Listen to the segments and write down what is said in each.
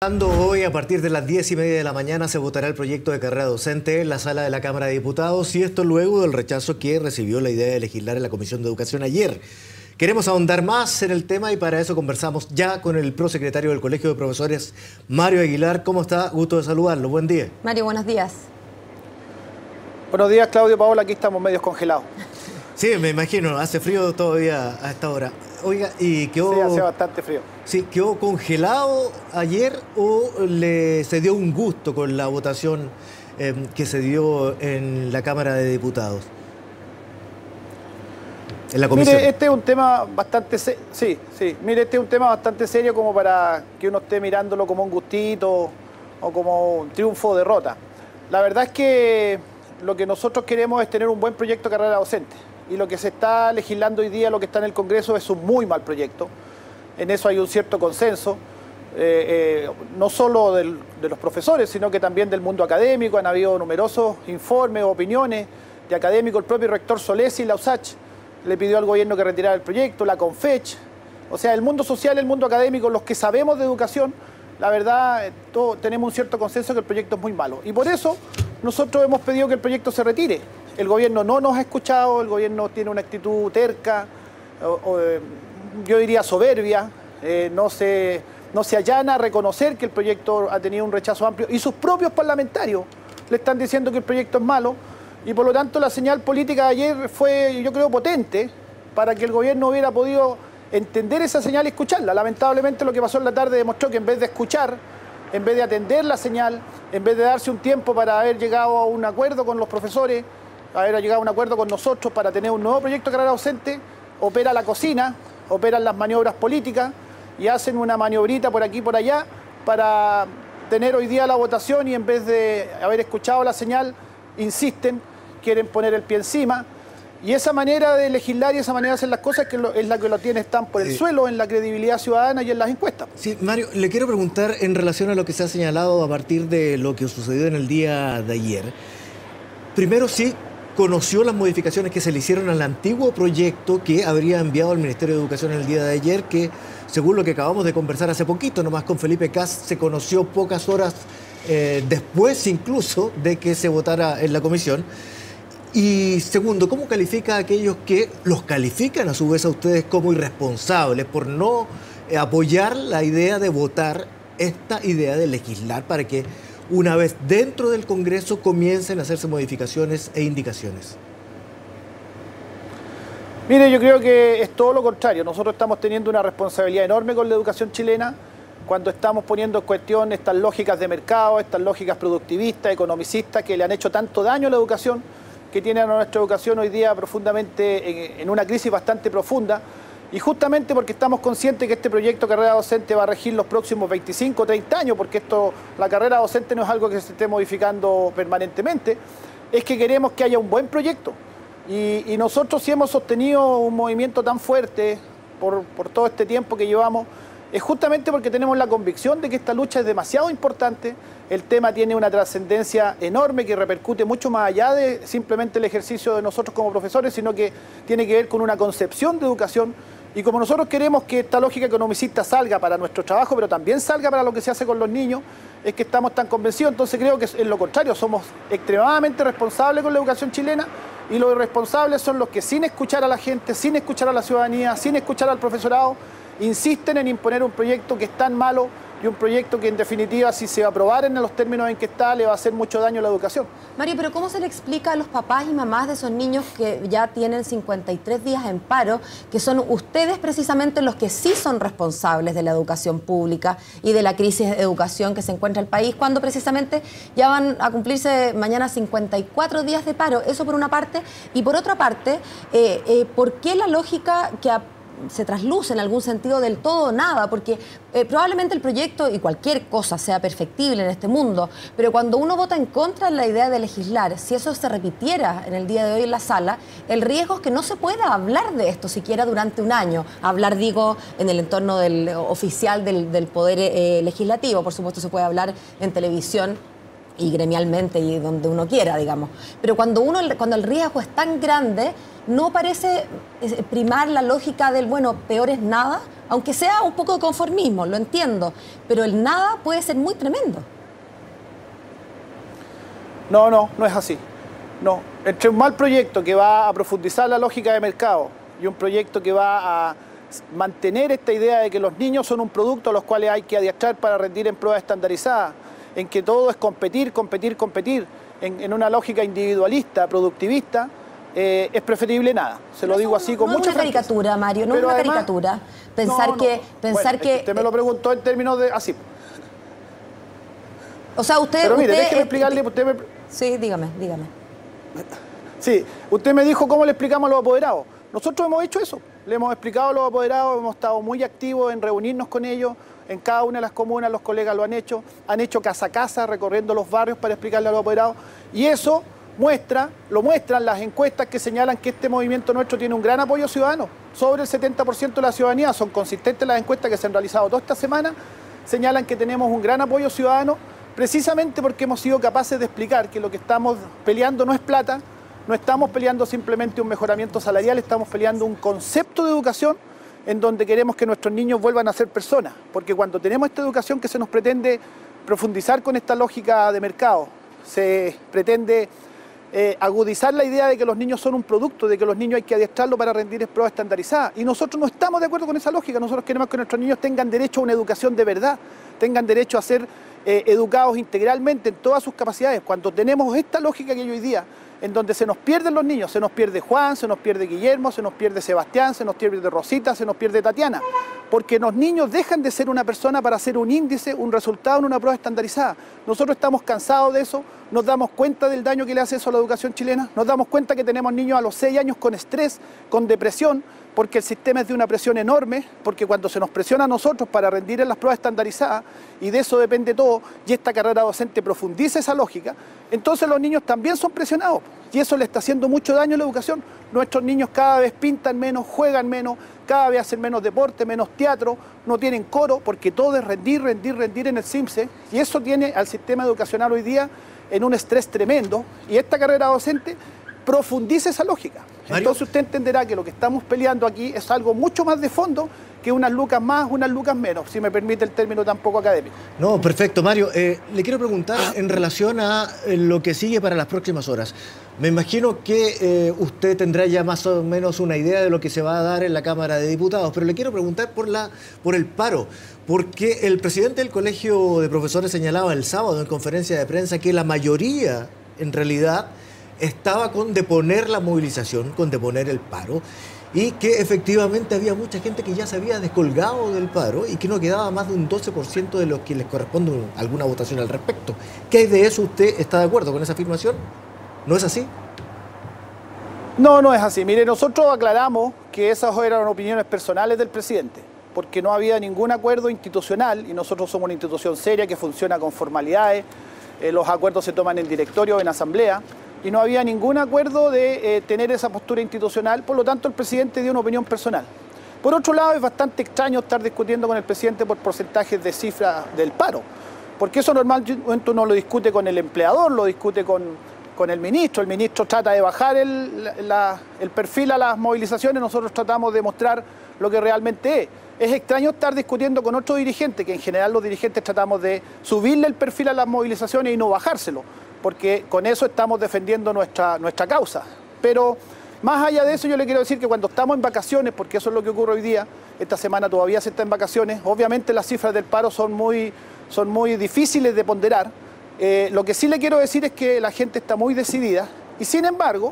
Hoy, a partir de las 10:30 de la mañana, se votará el proyecto de carrera docente en la sala de la Cámara de Diputados, y esto luego del rechazo que recibió la idea de legislar en la Comisión de Educación ayer. Queremos ahondar más en el tema y para eso conversamos ya con el prosecretario del Colegio de Profesores, Mario Aguilar. ¿Cómo está? Gusto de saludarlo. Buen día. Mario, buenos días. Buenos días, Claudio, Paola. Aquí estamos medios congelados. Sí, me imagino. Hace frío todavía a esta hora. Oiga, ¿y quedó...? Sí, hace bastante frío. Sí, ¿quedó congelado ayer o se dio un gusto con la votación que se dio en la Cámara de Diputados? En la comisión. Mire, este es un tema bastante Mire, este es un tema bastante serio como para que uno esté mirándolo como un gustito o como un triunfo o derrota. La verdad es que lo que nosotros queremos es tener un buen proyecto de carrera docente. Y lo que se está legislando hoy día, lo que está en el Congreso, es un muy mal proyecto. En eso hay un cierto consenso, no solo de los profesores, sino que también del mundo académico. Han habido numerosos informes, opiniones de académicos. El propio rector Solesi y la USACH le pidió al gobierno que retirara el proyecto, la CONFECH. O sea, el mundo social, el mundo académico, los que sabemos de educación, la verdad, todos tenemos un cierto consenso que el proyecto es muy malo. Y por eso nosotros hemos pedido que el proyecto se retire. El gobierno no nos ha escuchado, el gobierno tiene una actitud terca, yo diría soberbia, no se allana a reconocer que el proyecto ha tenido un rechazo amplio y sus propios parlamentarios le están diciendo que el proyecto es malo, y por lo tanto la señal política de ayer fue, yo creo, potente para que el gobierno hubiera podido entender esa señal y escucharla. Lamentablemente lo que pasó en la tarde demostró que en vez de escuchar, en vez de atender la señal, en vez de darse un tiempo para haber llegado a un acuerdo con los profesores, haber llegado a un acuerdo con nosotros para tener un nuevo proyecto de carrera docente, opera la cocina, operan las maniobras políticas y hacen una maniobrita por aquí y por allá para tener hoy día la votación, y en vez de haber escuchado la señal, insisten, quieren poner el pie encima. Y esa manera de legislar y esa manera de hacer las cosas es la que lo tiene tan por el suelo en la credibilidad ciudadana y en las encuestas. Sí, Mario, le quiero preguntar en relación a lo que se ha señalado a partir de lo que sucedió en el día de ayer. Primero, sí conoció las modificaciones que se le hicieron al antiguo proyecto que habría enviado al Ministerio de Educación el día de ayer, que según lo que acabamos de conversar hace poquito, nomás con Felipe Cas, se conoció pocas horas después incluso de que se votara en la comisión. Y segundo, ¿cómo califica a aquellos que los califican a su vez a ustedes como irresponsables por no apoyar la idea de votar esta idea de legislar para que una vez dentro del Congreso comiencen a hacerse modificaciones e indicaciones? Mire, yo creo que es todo lo contrario. Nosotros estamos teniendo una responsabilidad enorme con la educación chilena cuando estamos poniendo en cuestión estas lógicas de mercado, estas lógicas productivistas, economicistas, que le han hecho tanto daño a la educación, que tienen a nuestra educación hoy día profundamente en una crisis bastante profunda. Y justamente porque estamos conscientes que este proyecto de carrera docente va a regir los próximos 25 o 30 años, porque la carrera docente no es algo que se esté modificando permanentemente, es que queremos que haya un buen proyecto. Y nosotros, si hemos sostenido un movimiento tan fuerte por todo este tiempo que llevamos, es justamente porque tenemos la convicción de que esta lucha es demasiado importante. El tema tiene una trascendencia enorme que repercute mucho más allá de simplemente el ejercicio de nosotros como profesores, sino que tiene que ver con una concepción de educación. Y como nosotros queremos que esta lógica economicista salga para nuestro trabajo, pero también salga para lo que se hace con los niños, es que estamos tan convencidos. Entonces creo que es lo contrario, somos extremadamente responsables con la educación chilena, y los irresponsables son los que, sin escuchar a la gente, sin escuchar a la ciudadanía, sin escuchar al profesorado, insisten en imponer un proyecto que es tan malo, y un proyecto que en definitiva, si se va a aprobar en los términos en que está, le va a hacer mucho daño a la educación. Mario, pero ¿cómo se le explica a los papás y mamás de esos niños que ya tienen 53 días en paro, que son ustedes precisamente los que sí son responsables de la educación pública y de la crisis de educación que se encuentra el país, cuando precisamente ya van a cumplirse mañana 54 días de paro? Eso por una parte. Y por otra parte, ¿por qué la lógica que se trasluce en algún sentido del todo o nada? Porque probablemente el proyecto y cualquier cosa sea perfectible en este mundo, pero cuando uno vota en contra de la idea de legislar, si eso se repitiera en el día de hoy en la sala, el riesgo es que no se pueda hablar de esto siquiera durante un año. Hablar, digo, en el entorno oficial del poder legislativo. Por supuesto se puede hablar en televisión y gremialmente y donde uno quiera, digamos. Pero cuando el riesgo es tan grande, no parece primar la lógica del, bueno, peor es nada, aunque sea un poco de conformismo, lo entiendo, pero el nada puede ser muy tremendo. No es así. No, entre un mal proyecto que va a profundizar la lógica de mercado y un proyecto que va a mantener esta idea de que los niños son un producto a los cuales hay que adiestrar para rendir en pruebas estandarizadas, en que todo es competir, en una lógica individualista, productivista, es preferible nada. Se lo digo así con mucha franqueza. No es una caricatura, Mario, no es una caricatura. Pensar que... Usted me lo preguntó en términos de... así. O sea, usted... Pero mire, déjeme explicarle... Sí, dígame. Sí, usted me dijo cómo le explicamos a los apoderados. Nosotros hemos hecho eso. Le hemos explicado a los apoderados, hemos estado muy activos en reunirnos con ellos. En cada una de las comunas los colegas lo han hecho casa a casa, recorriendo los barrios para explicarle a los apoderados. Y eso lo muestran las encuestas que señalan que este movimiento nuestro tiene un gran apoyo ciudadano. Sobre el 70% de la ciudadanía, son consistentes las encuestas que se han realizado toda esta semana, señalan que tenemos un gran apoyo ciudadano, precisamente porque hemos sido capaces de explicar que lo que estamos peleando no es plata, no estamos peleando simplemente un mejoramiento salarial, estamos peleando un concepto de educación en donde queremos que nuestros niños vuelvan a ser personas, porque cuando tenemos esta educación que se nos pretende profundizar con esta lógica de mercado, se pretende agudizar la idea de que los niños son un producto, de que los niños hay que adiestrarlos para rendir en pruebas estandarizadas, y nosotros no estamos de acuerdo con esa lógica. Nosotros queremos que nuestros niños tengan derecho a una educación de verdad, tengan derecho a ser educados integralmente en todas sus capacidades. Cuando tenemos esta lógica que hay hoy día, en donde se nos pierden los niños, se nos pierde Juan, se nos pierde Guillermo, se nos pierde Sebastián, se nos pierde Rosita, se nos pierde Tatiana, porque los niños dejan de ser una persona para ser un índice, un resultado en una prueba estandarizada. Nosotros estamos cansados de eso, nos damos cuenta del daño que le hace eso a la educación chilena, nos damos cuenta que tenemos niños a los 6 años con estrés, con depresión, porque el sistema es de una presión enorme, porque cuando se nos presiona a nosotros para rendir en las pruebas estandarizadas, y de eso depende todo, y esta carrera docente profundiza esa lógica, entonces los niños también son presionados, y eso le está haciendo mucho daño a la educación. Nuestros niños cada vez pintan menos, juegan menos, cada vez hacen menos deporte, menos teatro, no tienen coro, porque todo es rendir en el CIMSE, y eso tiene al sistema educacional hoy día en un estrés tremendo, y esta carrera docente profundiza esa lógica. Mario, entonces usted entenderá que lo que estamos peleando aquí es algo mucho más de fondo que unas lucas más, unas lucas menos, si me permite el término tan poco académico. No, perfecto, Mario. Le quiero preguntar en relación a lo que sigue para las próximas horas. Me imagino que usted tendrá ya más o menos una idea de lo que se va a dar en la Cámara de Diputados, pero le quiero preguntar por el paro, porque el presidente del Colegio de Profesores señalaba el sábado en conferencia de prensa que la mayoría, en realidad, estaba con deponer la movilización, con deponer el paro, y que efectivamente había mucha gente que ya se había descolgado del paro y que no quedaba más de un 12% de los que les corresponde alguna votación al respecto. ¿Qué hay de eso? ¿Usted está de acuerdo con esa afirmación? ¿No es así? No es así. Mire, nosotros aclaramos que esas eran opiniones personales del presidente, porque no había ningún acuerdo institucional y nosotros somos una institución seria que funciona con formalidades, los acuerdos se toman en directorio, en asamblea, y no había ningún acuerdo de tener esa postura institucional, por lo tanto el presidente dio una opinión personal. Por otro lado, es bastante extraño estar discutiendo con el presidente por porcentajes de cifras del paro, porque eso normalmente uno lo discute con el empleador, lo discute con el ministro trata de bajar el perfil a las movilizaciones, nosotros tratamos de mostrar lo que realmente es. Es extraño estar discutiendo con otro dirigente, que en general los dirigentes tratamos de subirle el perfil a las movilizaciones y no bajárselo, porque con eso estamos defendiendo nuestra causa. Pero más allá de eso, yo le quiero decir que cuando estamos en vacaciones, porque eso es lo que ocurre hoy día, esta semana todavía se está en vacaciones, obviamente las cifras del paro son muy difíciles de ponderar. Lo que sí le quiero decir es que la gente está muy decidida y sin embargo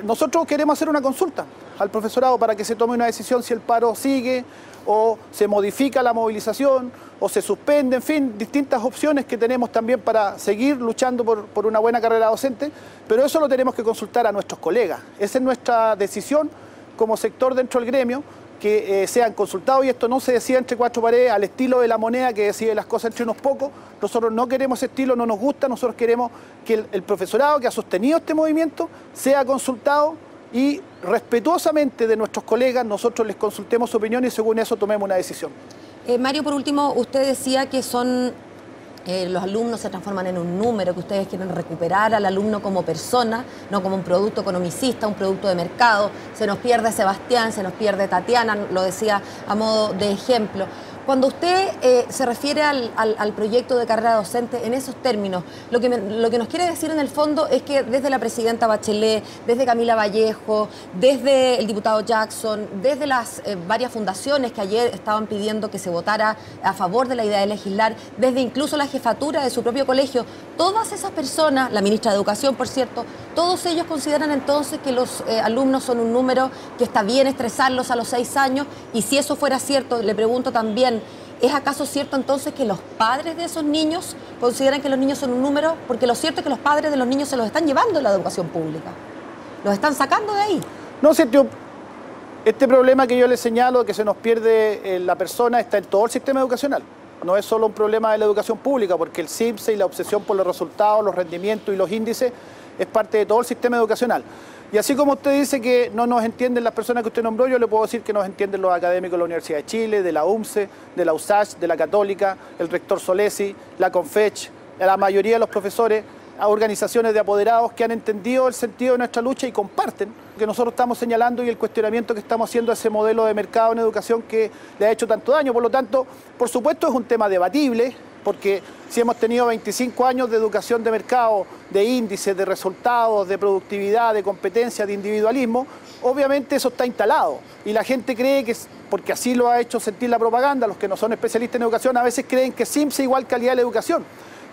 nosotros queremos hacer una consulta al profesorado para que se tome una decisión si el paro sigue o se modifica la movilización o se suspende, en fin, distintas opciones que tenemos también para seguir luchando por una buena carrera docente, pero eso lo tenemos que consultar a nuestros colegas. Esa es nuestra decisión como sector dentro del gremio, que sean consultados, y esto no se decide entre cuatro paredes al estilo de la moneda que decide las cosas entre unos pocos. Nosotros no queremos ese estilo, no nos gusta, nosotros queremos que el profesorado que ha sostenido este movimiento sea consultado y respetuosamente de nuestros colegas nosotros les consultemos su opinión y según eso tomemos una decisión. Mario, por último, usted decía que son Los alumnos se transforman en un número, que ustedes quieren recuperar al alumno como persona, no como un producto economicista, un producto de mercado. Se nos pierde Sebastián, se nos pierde Tatiana, lo decía a modo de ejemplo. Cuando usted se refiere al proyecto de carrera docente en esos términos, lo que nos quiere decir en el fondo es que desde la presidenta Bachelet, desde Camila Vallejo, desde el diputado Jackson, desde las varias fundaciones que ayer estaban pidiendo que se votara a favor de la idea de legislar, desde incluso la jefatura de su propio colegio, todas esas personas, la ministra de Educación, por cierto, todos ellos consideran entonces que los alumnos son un número que está bien estresarlos a los 6 años, y si eso fuera cierto, le pregunto también, ¿es acaso cierto entonces que los padres de esos niños consideran que los niños son un número? Porque lo cierto es que los padres de los niños se los están llevando en la educación pública. Los están sacando de ahí. No, este problema que yo le señalo, que se nos pierde la persona, está en todo el sistema educacional. No es solo un problema de la educación pública, porque el CIMSE y la obsesión por los resultados, los rendimientos y los índices es parte de todo el sistema educacional. Y así como usted dice que no nos entienden las personas que usted nombró, yo le puedo decir que nos entienden los académicos de la Universidad de Chile, de la UMCE, de la USACH, de la Católica, el rector Solesi, la CONFECH, la mayoría de los profesores, a organizaciones de apoderados que han entendido el sentido de nuestra lucha y comparten lo que nosotros estamos señalando y el cuestionamiento que estamos haciendo a ese modelo de mercado en educación que le ha hecho tanto daño. Por lo tanto, por supuesto es un tema debatible, porque si hemos tenido 25 años de educación de mercado, de índices, de resultados, de productividad, de competencia, de individualismo, obviamente eso está instalado. Y la gente cree que, porque así lo ha hecho sentir la propaganda, los que no son especialistas en educación, a veces creen que SIMSE igual calidad de la educación.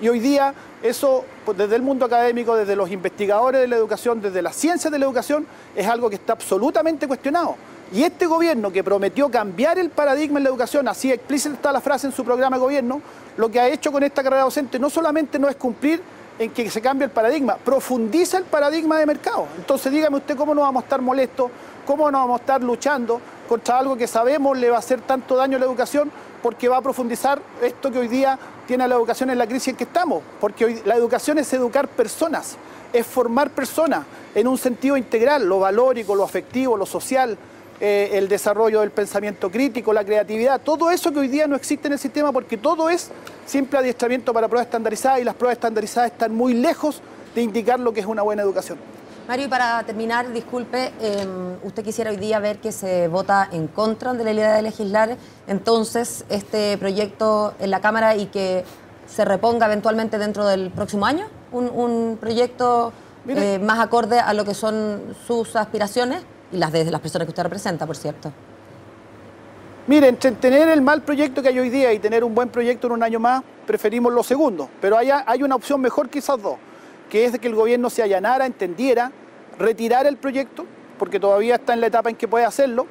Y hoy día eso, pues desde el mundo académico, desde los investigadores de la educación, desde las ciencias de la educación, es algo que está absolutamente cuestionado. Y este gobierno que prometió cambiar el paradigma en la educación, así explícita está la frase en su programa de gobierno, lo que ha hecho con esta carrera docente no solamente no es cumplir en que se cambie el paradigma, profundiza el paradigma de mercado. Entonces dígame usted cómo no vamos a estar molestos, cómo no vamos a estar luchando contra algo que sabemos le va a hacer tanto daño a la educación, porque va a profundizar esto que hoy día tiene a la educación en la crisis en que estamos, porque hoy la educación es educar personas, es formar personas en un sentido integral, lo valórico, lo afectivo, lo social, el desarrollo del pensamiento crítico, la creatividad, todo eso que hoy día no existe en el sistema, porque todo es simple adiestramiento para pruebas estandarizadas y las pruebas estandarizadas están muy lejos de indicar lo que es una buena educación. Mario, y para terminar, disculpe, usted quisiera hoy día ver que se vota en contra de la idea de legislar entonces este proyecto en la Cámara y que se reponga eventualmente dentro del próximo año, un proyecto más acorde a lo que son sus aspiraciones y las de las personas que usted representa, por cierto. Mire, entre tener el mal proyecto que hay hoy día y tener un buen proyecto en un año más, preferimos lo segundo, pero hay una opción mejor que esas dos, que es de que el gobierno se allanara, entendiera, retirara el proyecto, porque todavía está en la etapa en que puede hacerlo,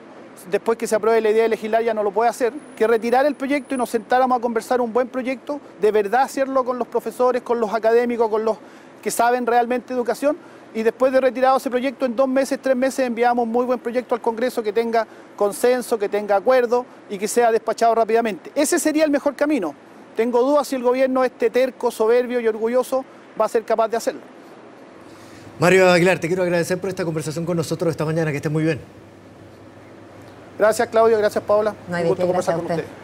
después que se apruebe la idea de legislar ya no lo puede hacer, que retirara el proyecto y nos sentáramos a conversar un buen proyecto, de verdad hacerlo con los profesores, con los académicos, con los que saben realmente educación, y después de retirado ese proyecto, en 2 meses, 3 meses, enviamos un muy buen proyecto al Congreso que tenga consenso, que tenga acuerdo y que sea despachado rápidamente. Ese sería el mejor camino. Tengo dudas si el gobierno, este terco, soberbio y orgulloso, va a ser capaz de hacerlo. Mario Aguilar, te quiero agradecer por esta conversación con nosotros esta mañana, que estés muy bien. Gracias, Claudio, gracias, Paola. No hay un de gusto qué, conversar gracias con a usted. ustedes.